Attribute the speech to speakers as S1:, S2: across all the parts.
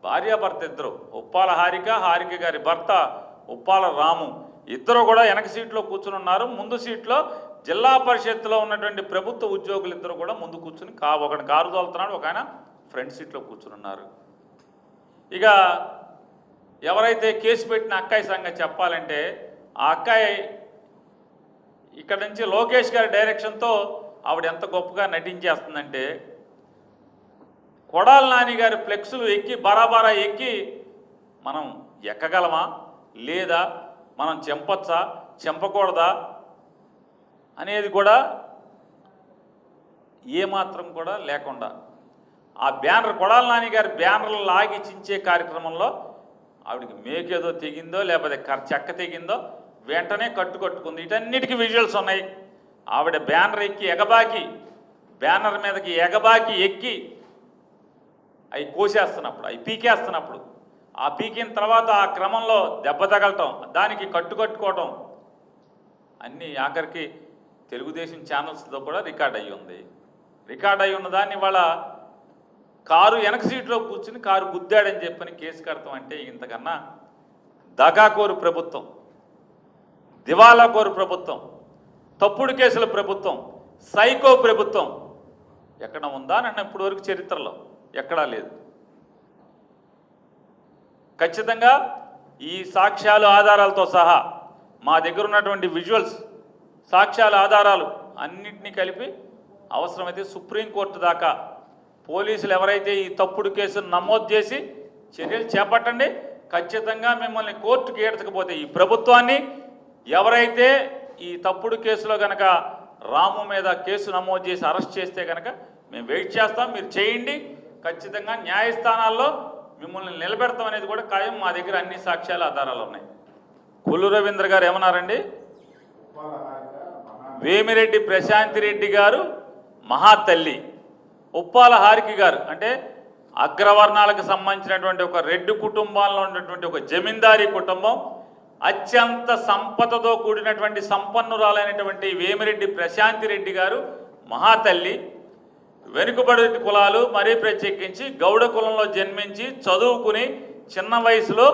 S1: భార్యాభర్త ఇద్దరు, ఉప్పాల హారిక, హారిక గారి భర్త ఉప్పాల రాము, ఇద్దరు కూడా వెనక సీట్లో కూర్చుని ఉన్నారు. ముందు సీట్లో జిల్లా పరిషత్తులో ఉన్నటువంటి ప్రభుత్వ ఉద్యోగులు ఇద్దరు కూడా ముందు కూర్చుని ఒకటి కారు తోలుతున్నాడు, ఒక ఆయన ఫ్రంట్ సీట్లో కూర్చుని ఉన్నారు. ఇక ఎవరైతే కేసు పెట్టిన అక్కాయి సంగతి చెప్పాలంటే, ఆ అక్కాయి ఇక్కడ నుంచి లోకేష్ గారి డైరెక్షన్తో ఆవిడ ఎంత గొప్పగా నటించేస్తుందంటే, కొడాల నాని గారి ఫ్లెక్సులు ఎక్కి బరాబరా ఎక్కి మనం ఎక్కగలమా లేదా, మనం చెంపచ్చా చెంపకూడదా అనేది కూడా ఏమాత్రం కూడా లేకుండా ఆ బ్యానర్, కొడాల నాని గారి బ్యానర్లు లాగి చించే కార్యక్రమంలో ఆవిడకి మేకేదో తెగిందో లేకపోతే చెక్క తెగిందో వెంటనే కట్టుకుంది. వీటన్నిటికీ విజువల్స్ ఉన్నాయి. ఆవిడ బ్యానర్ ఎక్కి ఎగబాకి, బ్యానర్ మీదకి ఎగబాకి ఎక్కి అవి కోసేస్తున్నప్పుడు, అవి పీకేస్తున్నప్పుడు, ఆ పీకిన తర్వాత ఆ క్రమంలో దెబ్బ తగలటం, దానికి కట్టుకోవటం అన్నీ ఆఖరికి తెలుగుదేశం ఛానల్స్తో కూడా రికార్డ్ అయ్యి ఉంది. రికార్డ్ అయ్యి ఉన్న దాన్ని వాళ్ళ కారు వెనక సీట్లో కూర్చుని కారు గుద్దాడని చెప్పని కేసు కడతాం అంటే ఇంతకన్నా దగాకోరు ప్రభుత్వం, దివాలా కోరు ప్రభుత్వం, తప్పుడు కేసుల ప్రభుత్వం, సైకో ప్రభుత్వం ఎక్కడ ఉందా నన్ను ఇప్పటివరకు చరిత్రలో ఎక్కడా లేదు. ఖచ్చితంగా ఈ సాక్ష్యాలు ఆధారాలతో సహా మా దగ్గర ఉన్నటువంటి విజువల్స్, సాక్ష్యాలు ఆధారాలు అన్నింటినీ కలిపి అవసరమైతే సుప్రీంకోర్టు దాకా పోలీసులు ఎవరైతే ఈ తప్పుడు కేసును నమోదు చేసి చర్యలు చేపట్టండి. ఖచ్చితంగా మిమ్మల్ని కోర్టుకి ఏడ్చకపోతే ఈ ప్రభుత్వాన్ని ఎవరైతే ఈ తప్పుడు కేసులో కనుక రాము మీద కేసు నమోదు చేసి అరెస్ట్ చేస్తే కనుక మేము వెయిట్ చేస్తాం. మీరు చేయండి, ఖచ్చితంగా న్యాయస్థానాల్లో మిమ్మల్ని నిలబెడతాం అనేది కూడా ఖాయం. మా దగ్గర అన్ని సాక్ష్యాలు ఆధారాలు ఉన్నాయి. కొల్లు రవీంద్ర గారు ఏమన్నారండి, వేమిరెడ్డి ప్రశాంతి రెడ్డి గారు మహాతల్లి, ఉప్పాల హారిక గారు అంటే అగ్రవర్ణాలకు సంబంధించినటువంటి ఒక రెడ్డి కుటుంబాల్లో ఉన్నటువంటి ఒక జమీందారీ కుటుంబం, అత్యంత సంపదతో కూడినటువంటి సంపన్నురాలైనటువంటి వేమిరెడ్డి ప్రశాంతి రెడ్డి గారు మహాతల్లి. వెనుకబడి కులాలు మరీ ప్రత్యేకించి గౌడ కులంలో జన్మించి చదువుకుని చిన్న వయసులో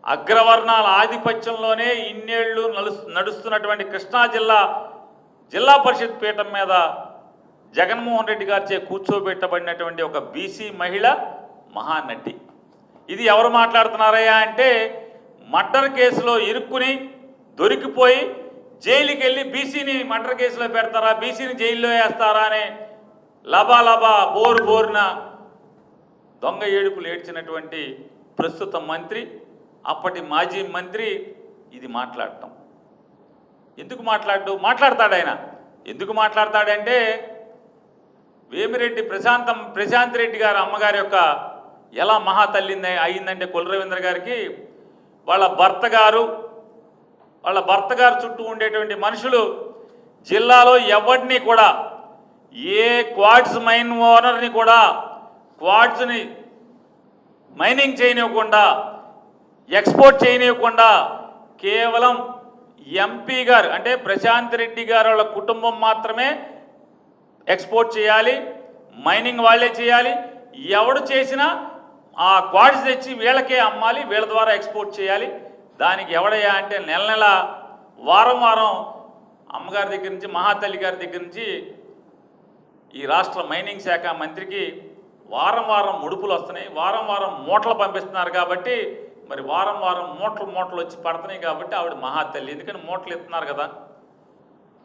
S1: అగ్రవర్ణాల ఆధిపత్యంలోనే ఇన్నేళ్లు నడుస్తున్నటువంటి కృష్ణా జిల్లా పరిషత్ పీఠం మీద జగన్మోహన్ రెడ్డి గారిచే కూర్చోబెట్టబడినటువంటి ఒక బీసీ మహిళ మహానటి. ఇది ఎవరు మాట్లాడుతున్నారయ్యా అంటే, మర్డర్ కేసులో ఇరుక్కుని దొరికిపోయి జైలుకి వెళ్ళి బీసీని మర్డర్ కేసులో పెడతారా, బీసీని జైల్లో వేస్తారా అనే లబా బోరున దొంగ ఏడుపులు ఏడ్చినటువంటి ప్రస్తుత మంత్రి, అప్పటి మాజీ మంత్రి ఇది మాట్లాడటం. ఎందుకు మాట్లాడతాడు ఆయన? ఎందుకు మాట్లాడతాడంటే, వేమిరెడ్డి ప్రశాంత్ రెడ్డి గారు అమ్మగారి యొక్క ఎలా మహాతల్లి అయిందంటే కొల్లు రవీంద్ర గారికి వాళ్ళ భర్త గారు చుట్టూ ఉండేటువంటి మనుషులు జిల్లాలో ఎవరిని కూడా, ఏ క్వార్ట్స్ మైన్ ఓనర్ని కూడా క్వార్ట్స్ని మైనింగ్ చేయనివ్వకుండా, ఎక్స్పోర్ట్ చేయనివ్వకుండా కేవలం ఎంపీ గారు అంటే ప్రశాంత్ రెడ్డి గారు వాళ్ళ కుటుంబం మాత్రమే ఎక్స్పోర్ట్ చేయాలి, మైనింగ్ వాళ్ళే చేయాలి. ఎవడు చేసినా ఆ క్వార్ట్స్ తెచ్చి వీళ్ళకే అమ్మాలి, వీళ్ళ ద్వారా ఎక్స్పోర్ట్ చేయాలి. దానికి ఎవడయ్యా అంటే నెల వారం అమ్మగారి దగ్గర నుంచి, మహాతల్లి గారి దగ్గర నుంచి ఈ రాష్ట్ర మైనింగ్ శాఖ మంత్రికి వారం ముడుపులు వస్తున్నాయి, వారం మూటలు పంపిస్తున్నారు. కాబట్టి మరి వారం మూటలు వచ్చి పడుతున్నాయి కాబట్టి ఆవిడ మహాతల్లి. ఎందుకని మూటలు ఇస్తున్నారు కదా,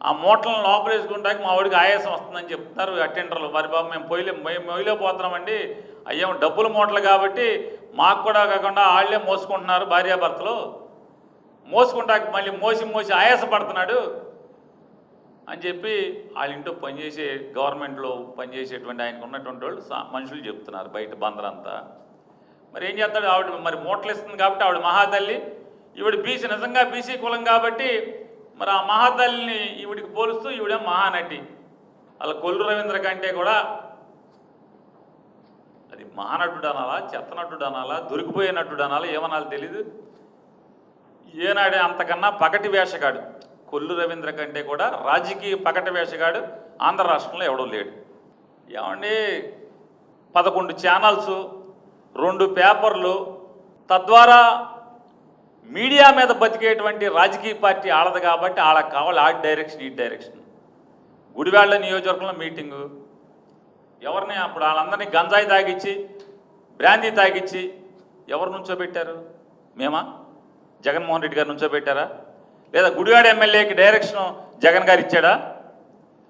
S1: ఆ మూటలను లోపలేసుకుంటాక మా ఆవిడకి ఆయాసం వస్తుందని చెప్తున్నారు అటెండర్లు. మరి బాబు మేము మొయ్యిలో పోతున్నామండి, అయ్యేమో డబ్బుల మూటలు కాబట్టి మాకు కూడా కాకుండా వాళ్ళే మోసుకుంటున్నారు, భార్యాభర్తలు మోసుకుంటాక మళ్ళీ మోసి ఆయాసపడుతున్నాడు అని చెప్పి వాళ్ళ ఇంట్లో పనిచేసే, గవర్నమెంట్లో పనిచేసేటువంటి ఆయనకు ఉన్నటువంటి వాళ్ళు మనుషులు చెప్తున్నారు బయట బందరంతా. మరి ఏం చేస్తాడు, ఆవిడ మరి మూటలు ఇస్తుంది కాబట్టి ఆవిడ మహాతల్లి. ఈవిడ బీసీ, నిజంగా బీసీ కులం కాబట్టి మరి ఆ మహాతల్లిని ఈవిడికి పోలుస్తూ ఈవిడ మహానటి. అలా కొల్లు రవీంద్ర కంటే కూడా అది మహానటుడు అనాలా, చెత్తనటుడు అనాలా, దొరికిపోయే నటుడు అనాలా, ఏమనాలో తెలీదు. ఏనాడే అంతకన్నా పగటి వేషగాడు కొల్లు రవీంద్ర కంటే కూడా రాజకీయ పగటి వేషగాడు ఆంధ్ర రాష్ట్రంలో ఎవడో లేడు. ఏమండి, 11 ఛానల్స్, 2 పేపర్లు, తద్వారా మీడియా మీద బతికేటువంటి రాజకీయ పార్టీ ఆడదు కాబట్టి వాళ్ళకి కావాలి ఆ డైరెక్షన్ ఈ డైరెక్షన్. గుడివాళ్ళ నియోజకవర్గంలో మీటింగు, ఎవరిని అప్పుడు వాళ్ళందరినీ గంజాయి తాగిచ్చి బ్రాందీ తాగిచ్చి ఎవరు నుంచోబెట్టారు? మేమా? జగన్మోహన్ రెడ్డి గారు నుంచోబెట్టారా? లేదా గుడివాడ ఎమ్మెల్యేకి డైరెక్షన్ జగన్ గారు ఇచ్చాడా?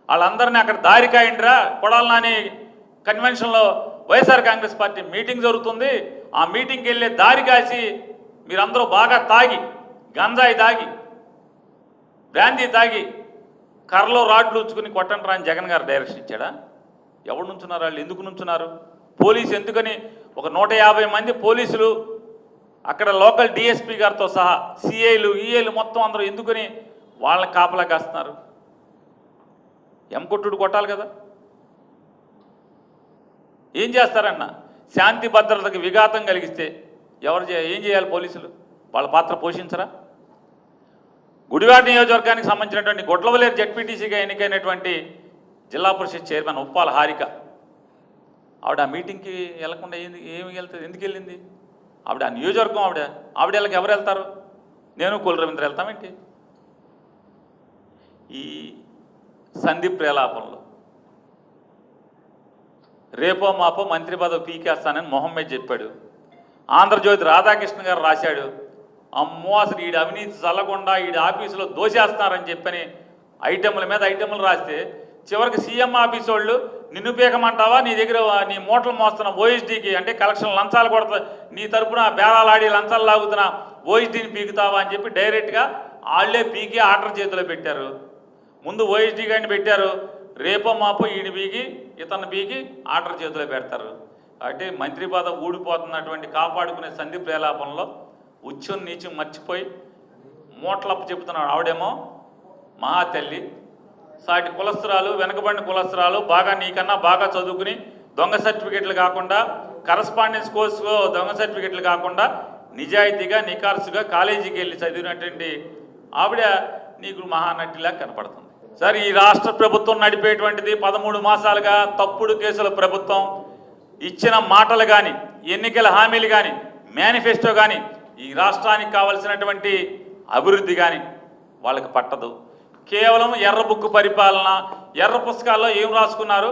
S1: వాళ్ళందరినీ అక్కడ దారి కాయండిరా, కొడాలి నాని కన్వెన్షన్లో వైఎస్ఆర్ కాంగ్రెస్ పార్టీ మీటింగ్ జరుగుతుంది, ఆ మీటింగ్కి వెళ్ళే దారి కాసి మీరందరూ బాగా తాగి గంజాయి తాగి బ్రాందీ తాగి కర్రలో రాడ్లు ఉంచుకుని కొట్టండి రా అని జగన్ గారు డైరెక్షన్ ఇచ్చాడా? ఎవరు నుంచున్నారు? వాళ్ళు ఎందుకు నుంచున్నారు? పోలీసు ఎందుకని ఒక 150 మంది పోలీసులు అక్కడ లోకల్ డిఎస్పీ గారితో సహా సిఐలు ఈఏలు మొత్తం అందరూ ఎందుకని వాళ్ళని కాపలా కాస్తున్నారు? ఎంకొట్టుడు కొట్టాలి కదా. ఏం చేస్తారన్న? శాంతి భద్రతకు విఘాతం కలిగిస్తే ఏం చేయాలి పోలీసులు? వాళ్ళ పాత్ర పోషించరా? గుడివాడ నియోజకవర్గానికి సంబంధించినటువంటి గొడ్లవలేరు జెడ్పీటీసీగా ఎన్నికైనటువంటి జిల్లా పరిషత్ చైర్మన్ ఉప్పాల హారిక, ఆవిడ ఆ మీటింగ్కి వెళ్లకుండా ఏమి వెళ్తుంది? ఎందుకు వెళ్ళింది? ఆవిడ ఆ నియోజకవర్గం ఆవిడ వెళ్ళకి ఎవరు వెళ్తారు? నేను కోల్ రవీంద్ర వెళ్తామేంటి? ఈ సందీప్ ప్రేలాపంలో రేపో మాపో మంత్రి పదవి పీకేస్తానని మొహమ్మద్ చెప్పాడు. ఆంధ్రజ్యోతి రాధాకృష్ణ గారు రాశాడు, అమ్మో అసలు ఈడు అవినీతి చల్లకుండా ఈడు ఆఫీసులో దోషేస్తున్నారని చెప్పని ఐటెంల మీద ఐటెంలు రాస్తే చివరికి సీఎం ఆఫీస్ వాళ్ళు నిన్ను పీకమంటావా, నీ దగ్గర నీ మూటలు మోస్తున్న ఓఎస్డీకి అంటే కలెక్షన్ లంచాలు కొడతా, నీ తరపున బేరాలాడి లంచాలు లాగుతున్న ఓఎస్డీని పీకుతావా అని చెప్పి డైరెక్ట్గా వాళ్ళే పీకి ఆర్డర్ చేతిలో పెట్టారు. ముందు ఓఎస్డీ గారిని పెట్టారు, రేపో మాపో ఈయన పీకి ఇతన్ని పీకి ఆర్డర్ చేతిలో పెడతారు. అంటే మంత్రి పదవి ఊడిపోతున్నటువంటి కాపాడుకునే సందీప్ ప్రేలాపంలో ఉచ్చం నీచం మర్చిపోయి మూటలప్పు చెబుతున్నాడు. ఆవిడేమో మహాతల్లి, సాటి కులస్త్రాలు, వెనకబడిన కులస్త్రాలు, బాగా నీకన్నా బాగా చదువుకుని దొంగ సర్టిఫికెట్లు కాకుండా కరస్పాండెన్స్ కోర్సులో దొంగ సర్టిఫికెట్లు కాకుండా నిజాయితీగా నికార్సుగా కాలేజీకి వెళ్ళి చదివినటువంటి ఆవిడ నీకు మహానటిలా కనపడుతుంది. సరే, ఈ రాష్ట్ర ప్రభుత్వం నడిపేటువంటిది 13 మాసాలుగా తప్పుడు కేసుల ప్రభుత్వం. ఇచ్చిన మాటలు కానీ ఎన్నికల హామీలు కానీ మేనిఫెస్టో కానీ ఈ రాష్ట్రానికి కావలసినటువంటి అభివృద్ధి కానీ వాళ్ళకి పట్టదు. కేవలం ఎర్ర బుక్కు పరిపాలన, ఎర్ర పుస్తకాల్లో ఏం రాసుకున్నారు,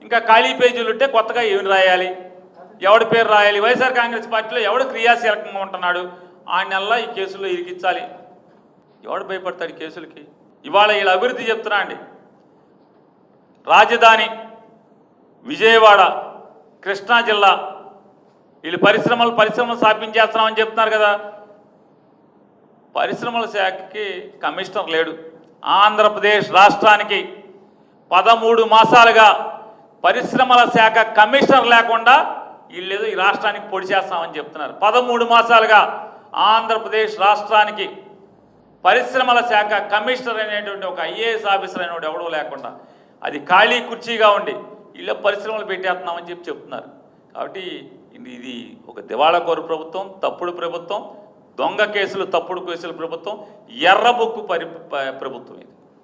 S1: ఇంకా ఖాళీ పేజీలు ఉంటే కొత్తగా ఏమి రాయాలి, ఎవడి పేరు రాయాలి, వైఎస్ఆర్ కాంగ్రెస్ పార్టీలో ఎవడు క్రియాశీలకంగా ఉంటున్నాడు ఆ నెలలో ఈ కేసుల్లో ఇరికించాలి. ఎవడు భయపడతాడు ఈ కేసులకి? ఇవాళ వీళ్ళ అభివృద్ధి చెప్తున్నా అండి. రాజధాని విజయవాడ, కృష్ణా జిల్లా, వీళ్ళు పరిశ్రమలు స్థాపించేస్తున్నామని చెప్తున్నారు కదా. పరిశ్రమల శాఖకి కమిషనర్ లేడు. ఆంధ్రప్రదేశ్ రాష్ట్రానికి 13 మాసాలుగా పరిశ్రమల శాఖ కమిషనర్ లేకుండా వీళ్ళు ఈ రాష్ట్రానికి పొడి చేస్తామని చెప్తున్నారు. 13 మాసాలుగా ఆంధ్రప్రదేశ్ రాష్ట్రానికి పరిశ్రమల శాఖ కమిషనర్ అనేటువంటి ఒక ఐఏఎస్ ఆఫీసర్ అనేవాడు ఎవడో లేకుండా అది ఖాళీ కుర్చీగా ఉండి వీళ్ళ పరిశ్రమలు పెట్టేస్తున్నామని చెప్తున్నారు. కాబట్టి ఇది ఒక దివాళాకోరు ప్రభుత్వం, తప్పుడు ప్రభుత్వం, దొంగ కేసులు తప్పుడు కేసుల ప్రభుత్వం, ఎర్ర బుక్కు ప్రభుత్వం.